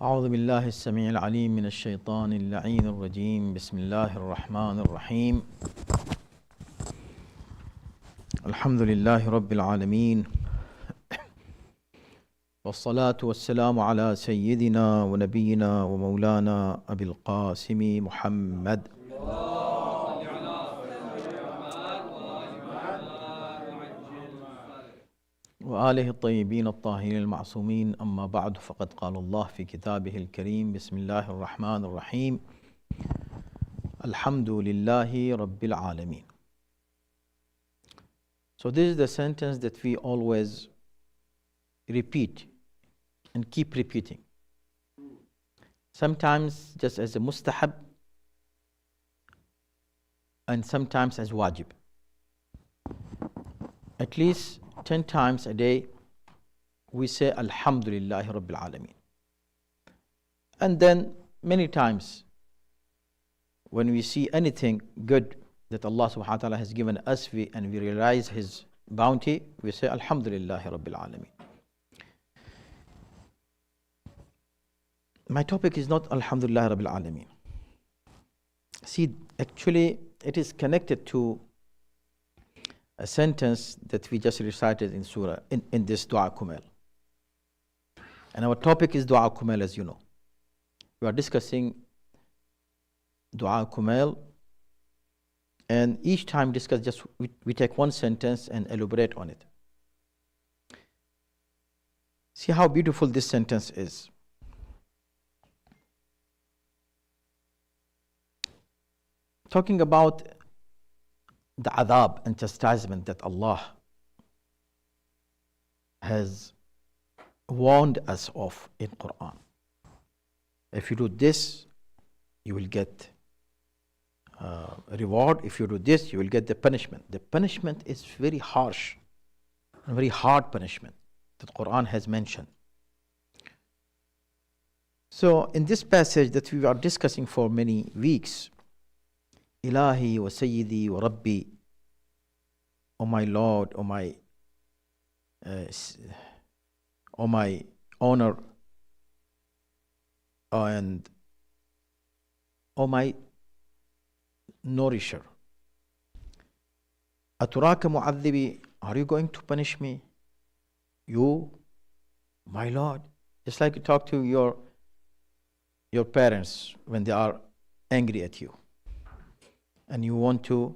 أعوذ بالله السميع العليم من الشيطان اللعين الرجيم. بسم الله الرحمن الرحيم. الحمد لله رب العالمين، والصلاة والسلام على سيدنا ونبينا ومولانا أبي القاسم محمد وآله الطيبين الطاهرين المعصومين. أما بعد، فقد قال الله في كتابه الكريم: بسم الله الرحمن الرحيم. الحمد لله رب العالمين. So this is the sentence that we always repeat and keep repeating. Sometimes just as a mustahab and sometimes as wajib. At least 10 times a day we say Alhamdulillahi Rabbil Alameen. And then many times when we see anything good that Allah subhanahu wa ta'ala has given us and we realize His bounty, we say Alhamdulillahi Rabbil Alameen. My topic is not Alhamdulillah Rabbil Alameen. See, actually it is connected to a sentence that we just recited in surah, in this dua Kumail. And our topic is dua Kumail, as you know. We are discussing dua Kumail, and each time discuss just we take one sentence and elaborate on it. See how beautiful this sentence is. Talking about the adab and chastisement that Allah has warned us of in Quran. If you do this, you will get a reward. If you do this, you will get the punishment. The punishment is very harsh, a very hard punishment that Quran has mentioned. So in this passage that we are discussing for many weeks, Ilahi wa Sayyidi wa Rabbi, O my Lord, O my honor, and O my nourisher. Aturaka mu'adhibi, are you going to punish me? You, my Lord. Just like you talk to your parents when they are angry at you, and you want to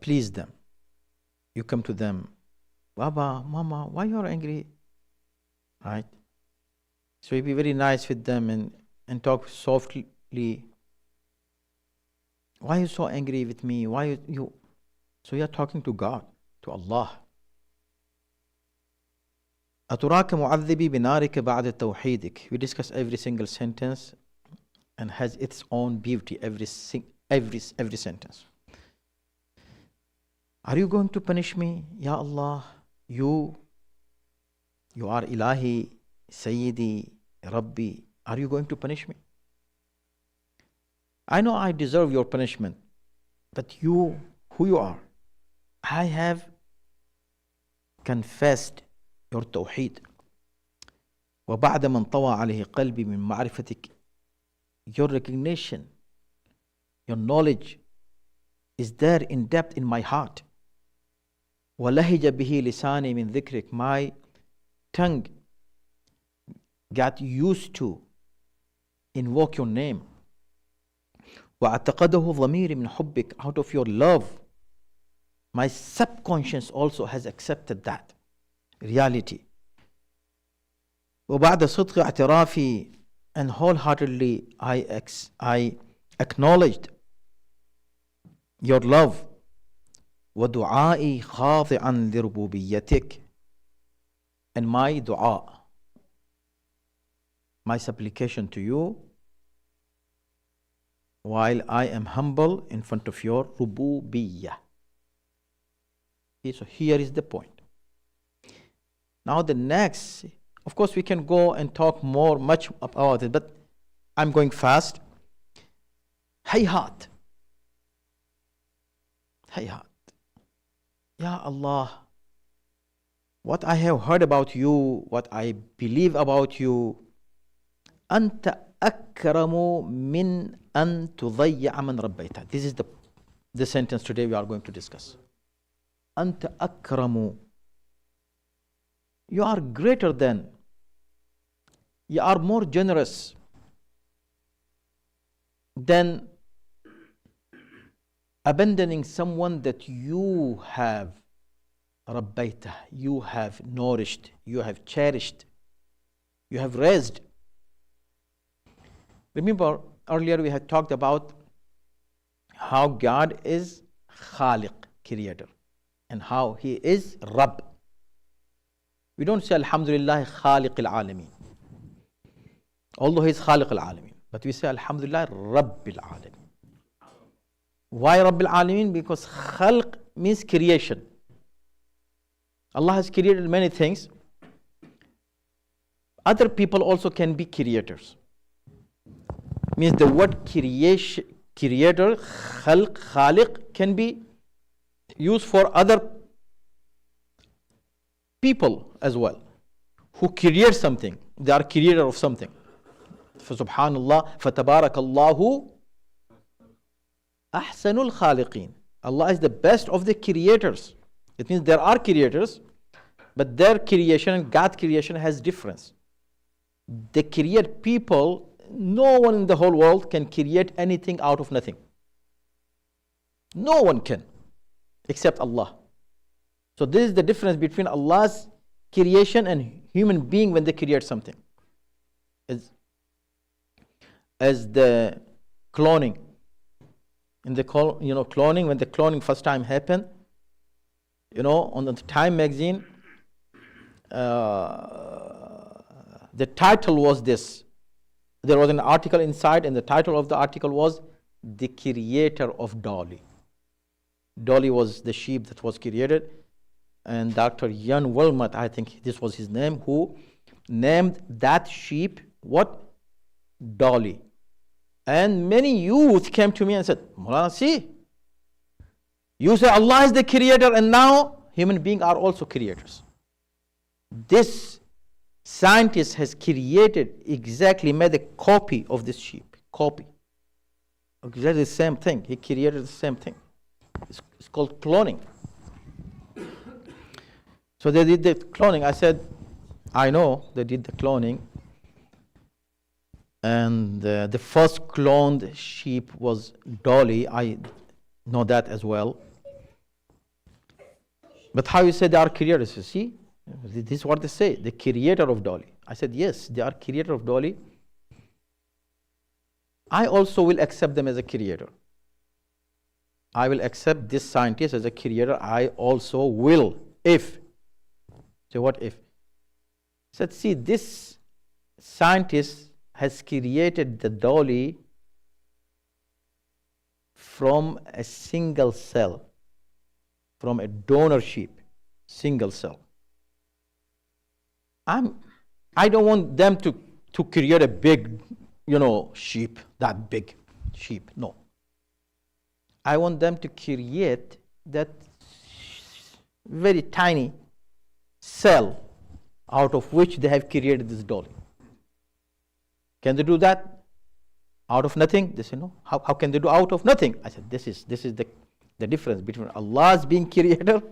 please them. You come to them, Baba, Mama, why you are angry? Right? So you be very nice with them and talk softly. Why are you so angry with me? Why you? So you are talking to God, to Allah. أتراك معذبي بنارك بعد توحيدك. We discuss every single sentence and has its own beauty, every sentence. Are you going to punish me? Ya Allah, you are Ilahi, Sayyidi, Rabbi. Are you going to punish me? I know I deserve your punishment, but you, who you are, I have confessed your tawheed. وبعد من طوى عليه قلبي من معرفتك. Your recognition, your knowledge is there in depth in my heart. وَلَهِجَ بِهِ لِسَانِي مِنْ ذِكْرِكَ. My tongue got used to invoke your name. وَأَعْتَقَدَهُ ضَمِيرِ مِنْ حُبِّكَ. Out of your love, my subconscious also has accepted that reality. وَبَعْدَ صِدْقِ اعْتِرَافِي. And wholeheartedly I acknowledged your love. وَدُعَائِي خَاضِعًا لِرُبُوبِيَّتِكَ. And my dua, my supplication to you, while I am humble in front of your rububiyyah. So here is the point. Now the next, of course we can go and talk much about it, but I'm going fast. Hayhat. Ya Allah, what I have heard about you, what I believe about you, أنت أكرم من أن تضيع من ربيته. This is the sentence today we are going to discuss. أنت أكرم. You are greater than. You are more generous than abandoning someone that you have ربيته, you have nourished, you have cherished, you have raised. Remember, earlier we had talked about how God is Khaliq, creator, and how He is Rabb. We don't say Alhamdulillah Khaliq al-Alamin, although He is Khaliq al-Alamin, but we say Alhamdulillah Rabbil Alamin. Why Rabbil Alamin? Because Khalq means creation. Allah has created many things. Other people also can be creators. Means the word creation, creator, khalq, khaliq, can be used for other people as well, who create something. They are creator of something. For subhanallah, fatabarakallahu ahsanul khaliqeen. Allah is the best of the creators. It means there are creators, but their creation and God's creation has difference. They create people. No one in the whole world can create anything out of nothing. No one can, except Allah. So this is the difference between Allah's creation and human being when they create something. As the cloning. In the cloning, when the cloning first time happened, on the Time magazine, the title was this. There was an article inside, and the title of the article was "The Creator of Dolly." Dolly was the sheep that was created, and Dr. Jan Wilmot, I think this was his name, who named that sheep what? Dolly. And many youth came to me and said, Maulana, see, you say Allah is the creator, and now human beings are also creators. This scientist has made a copy of this sheep. Copy. Exactly the same thing. He created the same thing. It's called cloning. So they did the cloning. I said, I know they did the cloning. And the first cloned sheep was Dolly. I know that as well. But how you say they are creators? You see, this is what they say, the creator of Dolly. I said, yes, they are creator of Dolly. I also will accept them as a creator. I will accept this scientist as a creator. I also will, if. So what if? I said, see, this scientist has created the Dolly from a single cell, from a donor sheep, single cell. I don't want them to create a big, sheep, that big sheep. No. I want them to create that very tiny cell out of which they have created this Dolly. Can they do that out of nothing? They say no. How can they do out of nothing? I said, this is the difference between Allah's being creator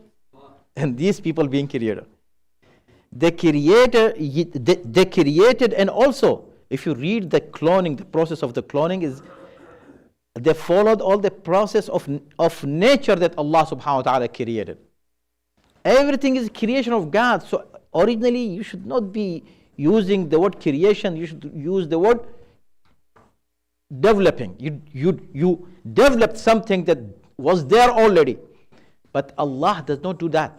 and these people being creator. They created, and also, if you read the cloning, the process of the cloning is, they followed all the process of nature that Allah subhanahu wa ta'ala created. Everything is creation of God. So originally you should not be using the word creation, you should use the word developing. You developed something that was there already. But Allah does not do that.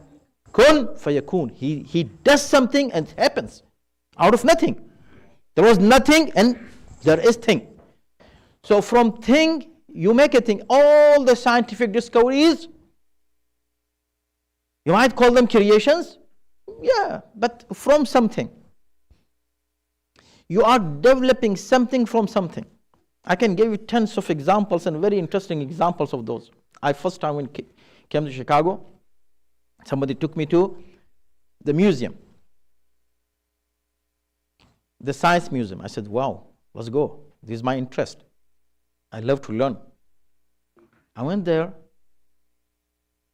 Kun fayakun. He does something and it happens out of nothing. There was nothing and there is thing. So from thing, you make a thing. All the scientific discoveries, you might call them creations. Yeah, but from something. You are developing something from something. I can give you tons of examples and very interesting examples of those. I first time when came to Chicago, somebody took me to the museum, the science museum. I said, wow, let's go. This is my interest. I love to learn. I went there.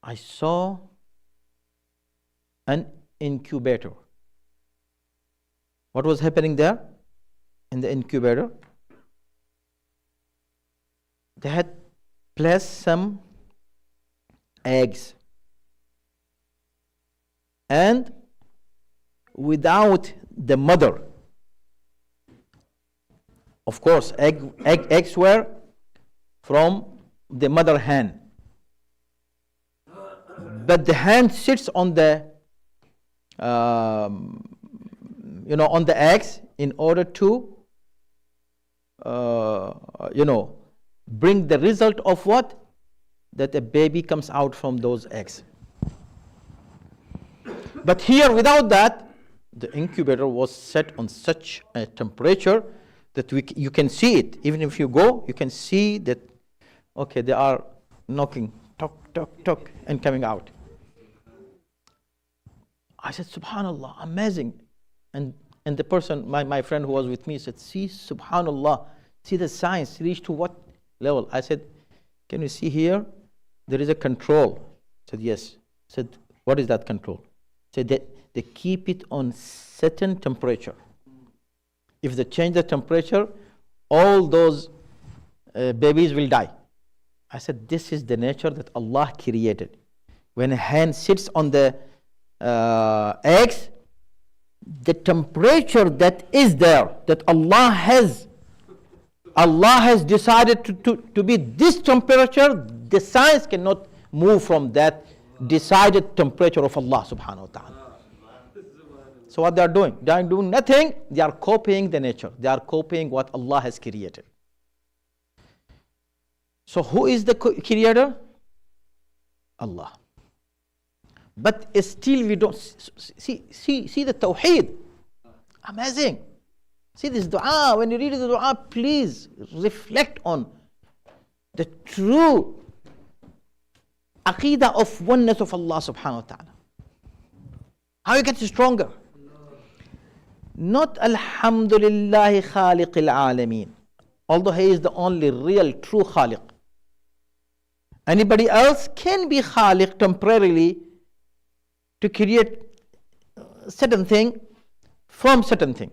I saw an incubator. What was happening there in the incubator? They had placed some eggs, and without the mother, of course, eggs were from the mother hen, but the hen sits on the on the eggs in order to bring the result of what? That a baby comes out from those eggs. But here, without that, the incubator was set on such a temperature that you can see it. Even if you go, you can see that, okay, they are knocking, tock, tock, tock, and coming out. I said, subhanallah, amazing. And the person, my friend who was with me, said, see, subhanallah, see the science reached to what level? I said, can you see here? There is a control. I said, yes. I said, what is that control? I said, that they keep it on certain temperature. If they change the temperature, all those babies will die. I said, this is the nature that Allah created. When a hen sits on the eggs, the temperature that is there, that Allah has decided to be this temperature, the science cannot move from that decided temperature of Allah subhanahu wa ta'ala. So what they are doing? They are doing nothing. They are copying the nature. They are copying what Allah has created. So who is the creator? Allah. But still we don't see the tawheed. Amazing. See this dua. When you read the dua, please reflect on the true aqidah of oneness of Allah subhanahu wa ta'ala. How you get stronger? Not Alhamdulillah Khaliq al-Alameen, although He is the only real true Khaliq. Anybody else can be Khaliq temporarily to create certain thing from certain thing,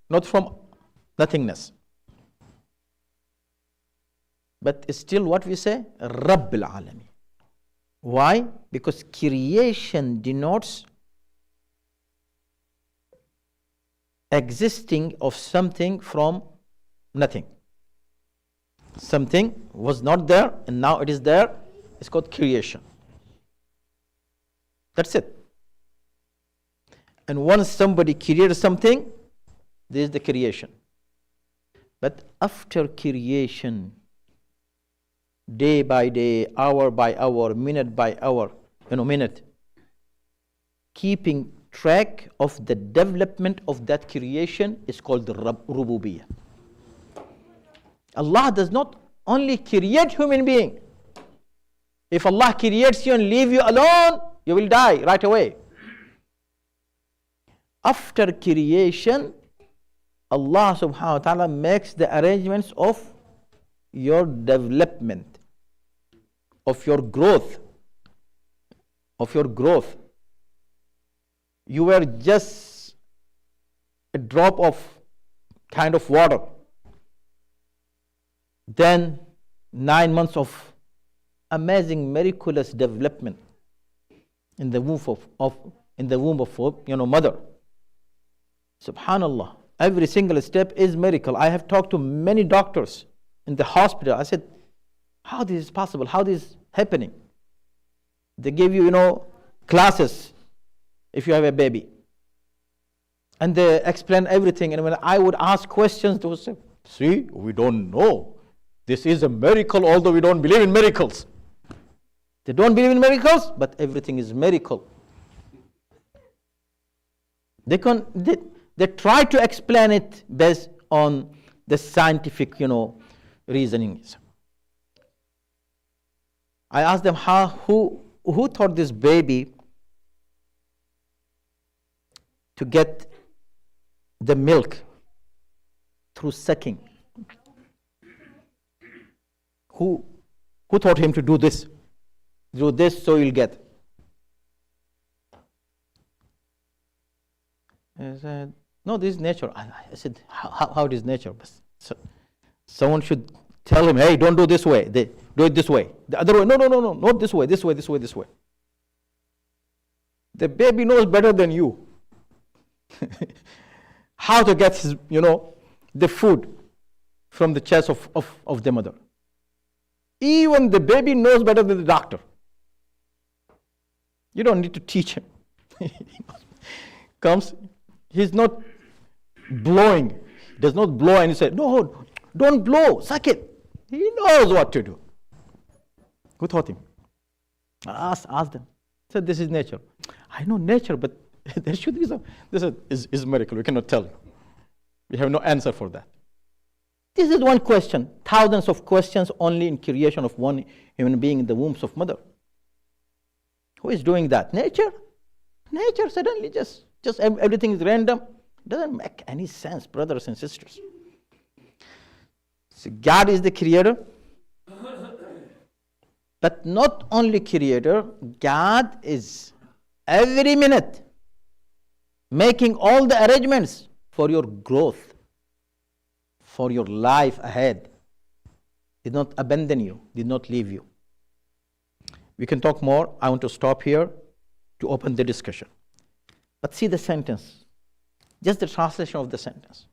not from nothingness. But still what we say? Rabb al-Alameen. Why? Because creation denotes existing of something from nothing. Something was not there and now it is there. It's called creation. That's it. And once somebody creates something, this is the creation. But after creation, day by day, hour by hour, minute by hour, minute, keeping track of the development of that creation is called the rububiyyah. Allah does not only create human being. If Allah creates you and leave you alone, you will die right away. After creation, Allah subhanahu wa ta'ala makes the arrangements of your development, of your growth. You were just a drop of kind of water. Then 9 months of amazing miraculous development in the womb of mother. Subhanallah, every single step is miracle. I have talked to many doctors in the hospital. I said, how this is possible? How this is happening? They give you, classes if you have a baby. And they explain everything. And when I would ask questions, they would say, see, we don't know. This is a miracle, although we don't believe in miracles. They don't believe in miracles, but everything is miracle. They try to explain it based on the scientific, reasonings. I asked them who thought this baby to get the milk through sucking. Who taught him to do this? Do this so you'll get. I said, no, this is nature. I said, how it is nature? So, someone should tell him, hey, don't do this way. Do it this way. The other way, no, not this way, this way, this way, this way. The baby knows better than you how to get his, the food from the chest of the mother. Even the baby knows better than the doctor. You don't need to teach him. Comes, he's not blowing. He does not blow and you say, no, don't blow, suck it. He knows what to do. Who taught him? Ask them. Said, this is nature. I know nature, but there should be some. This is a miracle. We cannot tell you. We have no answer for that. This is one question. Thousands of questions only in creation of one human being in the wombs of mother. Who is doing that? Nature? Nature suddenly just everything is random. It doesn't make any sense, brothers and sisters. So God is the creator. But not only creator, God is every minute making all the arrangements for your growth, for your life ahead. Did not abandon you, did not leave you. We can talk more. I want to stop here to open the discussion. But see the sentence, just the translation of the sentence.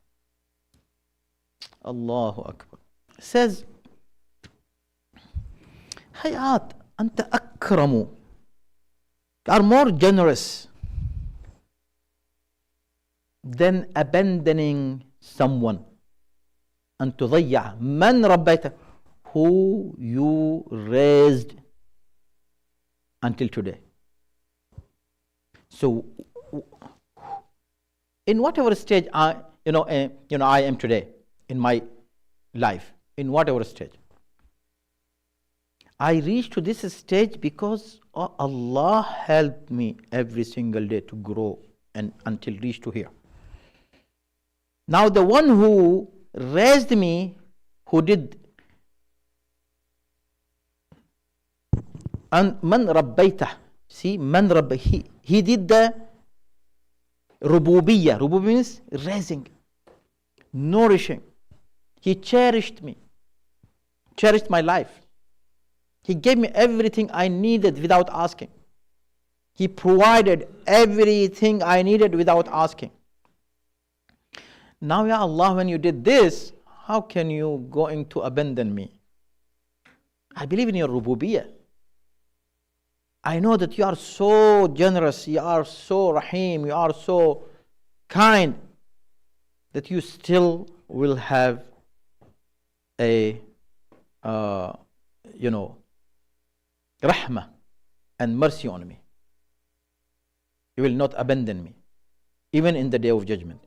Allahu Akbar. It says, Hayat, anta akramu. You are more generous than abandoning someone. أن تضيع من ربيته, who you raised until today. So, in whatever stage I am today in my life, in whatever stage, I reached to this stage because Allah helped me every single day to grow and until reach to here. Now the one who raised me, who did, and man rabbaytah, see, man rabbayh, he did the rububiyya. Rububiyya means raising, nourishing. He cherished me, cherished my life. He gave me everything I needed without asking. He provided everything I needed without asking. Now, Ya Allah, when you did this, how can you going to abandon me? I believe in your rububiyyah. I know that you are so generous, you are so rahim, you are so kind, that you still will have a, rahmah and mercy on me. You will not abandon me, even in the day of judgment.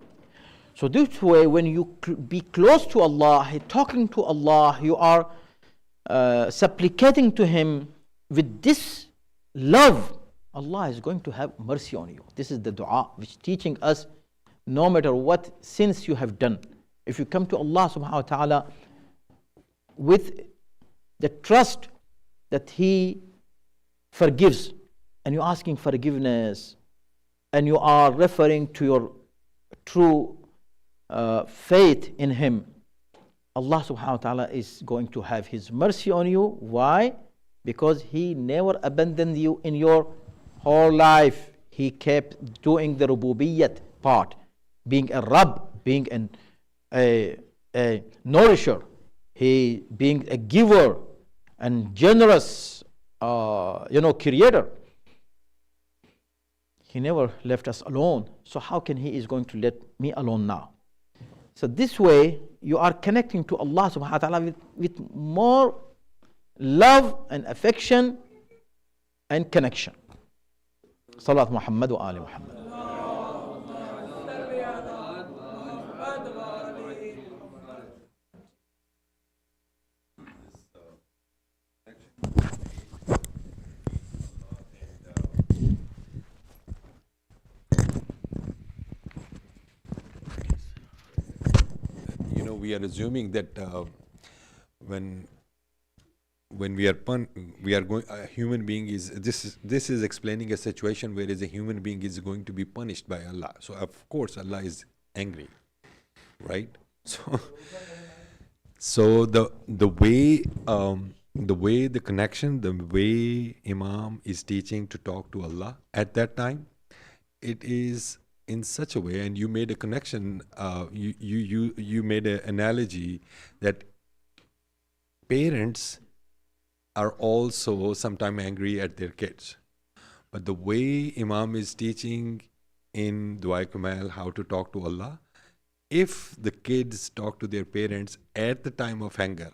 So this way, when you be close to Allah, talking to Allah, you are supplicating to Him with this love, Allah is going to have mercy on you. This is the dua which teaching us, no matter what sins you have done, if you come to Allah subhanahu wa ta'ala with the trust that He forgives, and you're asking forgiveness, and you are referring to your true faith in Him, Allah subhanahu wa ta'ala is going to have His mercy on you. Why? Because He never abandoned you in your whole life. He kept doing the rububiyyat part, being a Rabb, being a nourisher, He being a giver and generous, creator. He never left us alone. So how can He is going to let me alone now? So this way, you are connecting to Allah subhanahu wa ta'ala with more love and affection and connection. Salat Muhammad wa Ali Muhammad. we are assuming that when we are going, a human being is, this is explaining a situation where a human being is going to be punished by Allah. So of course Allah is angry, right? So the way the connection, the way Imam is teaching to talk to Allah at that time, it is in such a way, and you made a connection, you made an analogy that parents are also sometimes angry at their kids. But the way Imam is teaching in Dua Kumail how to talk to Allah, if the kids talk to their parents at the time of anger,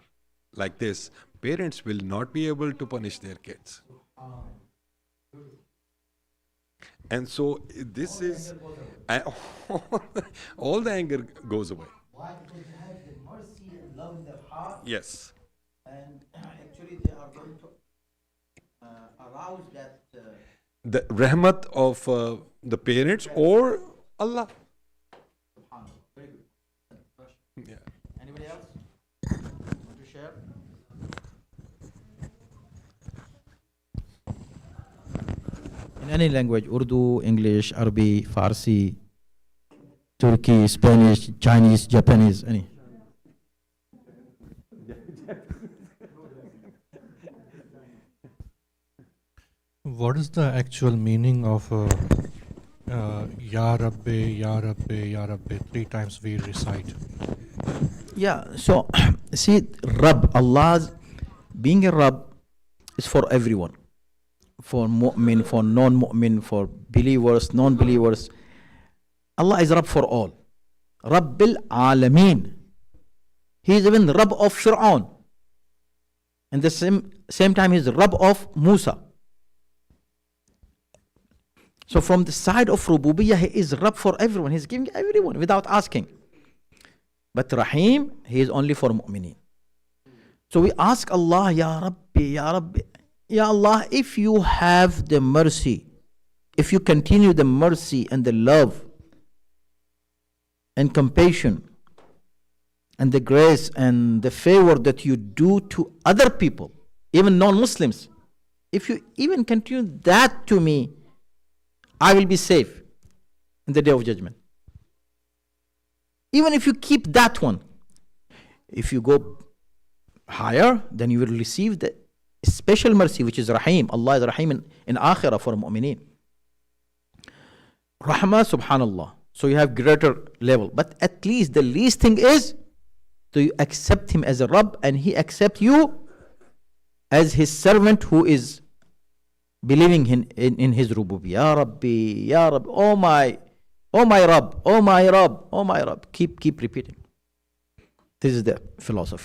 like this, parents will not be able to punish their kids. And so this is, all the anger goes away. Why? Because they have the mercy and love in their heart. Yes. And actually they are going to arouse that. The rahmat of the parents or Allah. Very good. Yeah. Anybody else want to share? In any language, Urdu, English, Arabic, Farsi, Turkey, Spanish, Chinese, Japanese, any. What is the actual meaning of Ya Rabbi, Ya Rabbi, Ya Rabbi? 3 times we recite. Yeah, so see, Rabb, Allah's being a Rabb is for everyone. For mu'min, for non-mu'min, for believers, non-believers. Allah is Rabb for all. Rabbil Alameen. He is even Rabb of Fir'aun. And the same time he is Rabb of Musa. So from the side of Rububiyyah, he is Rabb for everyone. He's giving everyone without asking. But Rahim, he is only for mu'mineen. So we ask Allah, Ya Rabbi, Ya Rabbi, Ya Allah, if you have the mercy, if you continue the mercy and the love and compassion and the grace and the favor that you do to other people, even non-Muslims, if you even continue that to me, I will be safe in the day of judgment. Even if you keep that one, if you go higher, then you will receive the special mercy, which is Rahim. Allah is Rahim in Akhirah for mu'mineen. Rahmah, subhanallah. So you have greater level. But at least the least thing is to you accept him as a Rabb, and he accept you as his servant who is believing in his rububiyyah. Ya Rabbi, Ya Rabbi, oh my Rabb, oh my Rabb, oh my Rabb. Keep repeating. This is the philosophy.